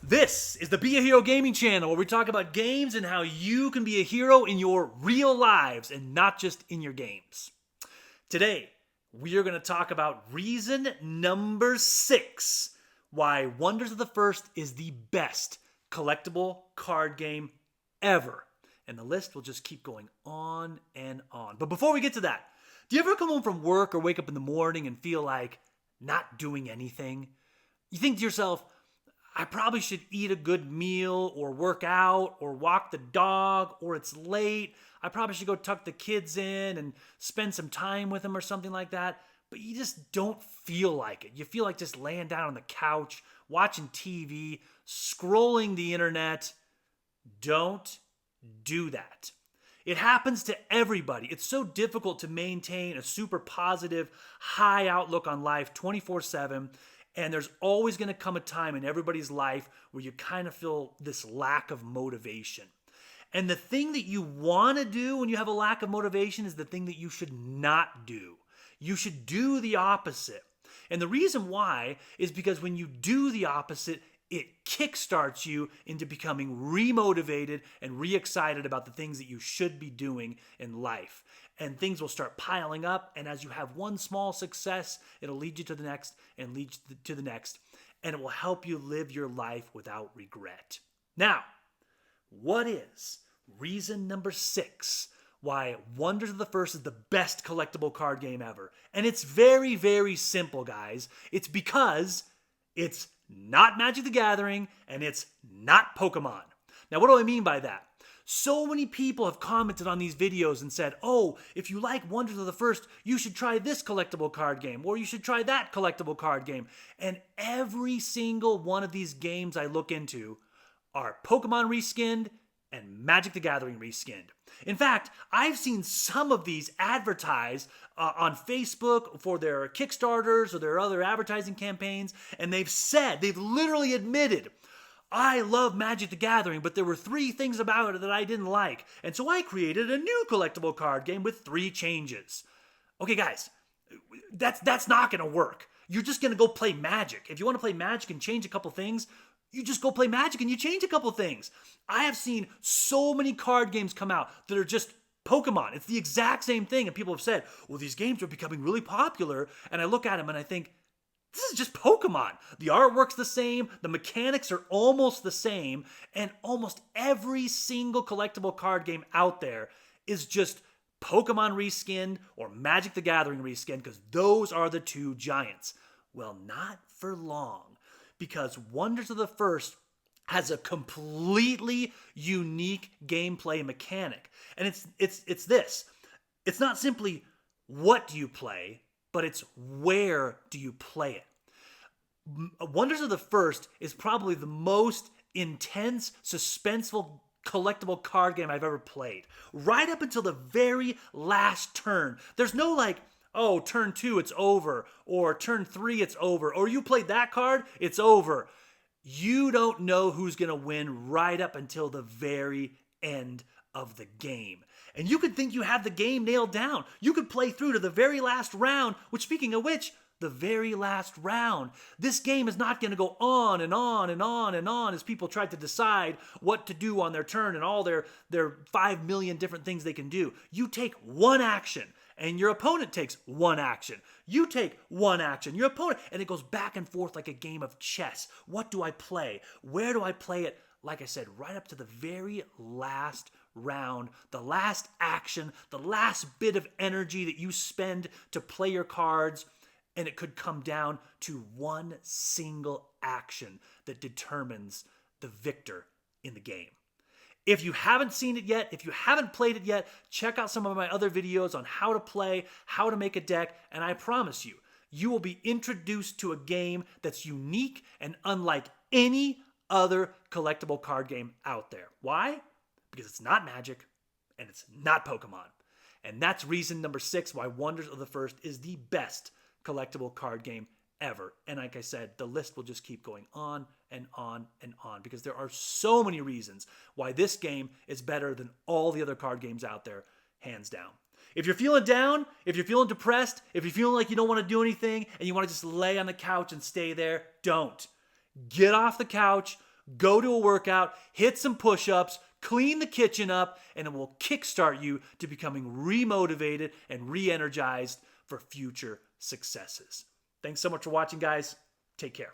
This is the Be a Hero Gaming channel where we talk about games and how you can be a hero in your real lives and not just in your games. Today, we are going to talk about reason number 6 why Wonders of the First is the best collectible card game ever. And the list will just keep going on and on. But before we get to that, do you ever come home from work or wake up in the morning and feel like not doing anything? You think to yourself, I probably should eat a good meal or work out or walk the dog, or it's late. I probably should go tuck the kids in and spend some time with them or something like that. But you just don't feel like it. You feel like just laying down on the couch, watching TV, scrolling the internet. Don't do that. It happens to everybody. It's so difficult to maintain a super positive, high outlook on life 24/7. And there's always going to come a time in everybody's life where you kind of feel this lack of motivation. And the thing that you want to do when you have a lack of motivation is the thing that you should not do. You should do the opposite. And the reason why is because when you do the opposite, it kickstarts you into becoming remotivated and re-excited about the things that you should be doing in life. And things will start piling up, and as you have one small success, it'll lead you to the next and lead you to the next, and it will help you live your life without regret. Now, what is reason number 6 why Wonders of the First is the best collectible card game ever? And it's very, very simple, guys. It's because it's not Magic the Gathering, and it's not Pokemon. Now, what do I mean by that? So many people have commented on these videos and said, oh, if you like Wonders of the First, you should try this collectible card game, or you should try that collectible card game. And every single one of these games I look into are Pokemon reskinned and Magic the Gathering reskinned. In fact, I've seen some of these advertised on Facebook for their Kickstarters or their other advertising campaigns, and they've literally admitted, I love Magic the Gathering, but there were 3 things about it that I didn't like, and so I created a new collectible card game with 3 changes. Okay, guys, that's not going to work. You're just going to go play Magic. If you want to play Magic and change a couple things, you just go play Magic and you change a couple things. I have seen so many card games come out that are just Pokemon. It's the exact same thing, and people have said, well, these games are becoming really popular, and I look at them and I think, this is just Pokemon. The artwork's the same, the mechanics are almost the same, and almost every single collectible card game out there is just Pokemon reskinned or Magic the Gathering reskinned, because those are the 2 giants. Well, not for long, because Wonders of the First has a completely unique gameplay mechanic. And it's this. It's not simply what do you play, but it's where do you play it. Wonders of the First is probably the most intense, suspenseful, collectible card game I've ever played. Right up until the very last turn. There's no like, oh, turn 2, it's over, or turn 3, it's over, or you played that card, it's over. You don't know who's going to win right up until the very end of the game. And you could think you have the game nailed down. You could play through to the very last round, which, speaking of which, the very last round. This game is not going to go on and on and on and on as people try to decide what to do on their turn and all their 5 million different things they can do. You take one action, and your opponent takes one action. You take one action, your opponent, and it goes back and forth like a game of chess. What do I play? Where do I play it? Like I said, right up to the very last round, the last action, the last bit of energy that you spend to play your cards, and it could come down to one single action that determines the victor in the game. If you haven't seen it yet, if you haven't played it yet, check out some of my other videos on how to play, how to make a deck, and I promise you, you will be introduced to a game that's unique and unlike any other collectible card game out there. Why? Because it's not Magic and it's not Pokemon. And that's reason number 6 why Wonders of the First is the best collectible card game ever. And like I said, the list will just keep going on and on and on because there are so many reasons why this game is better than all the other card games out there, hands down. If you're feeling down, if you're feeling depressed, if you're feeling like you don't want to do anything and you want to just lay on the couch and stay there, don't. Get off the couch, Go to a workout, hit some push-ups, clean the kitchen up, and it will kickstart you to becoming remotivated and re-energized for future successes. Thanks so much for watching, guys. Take care.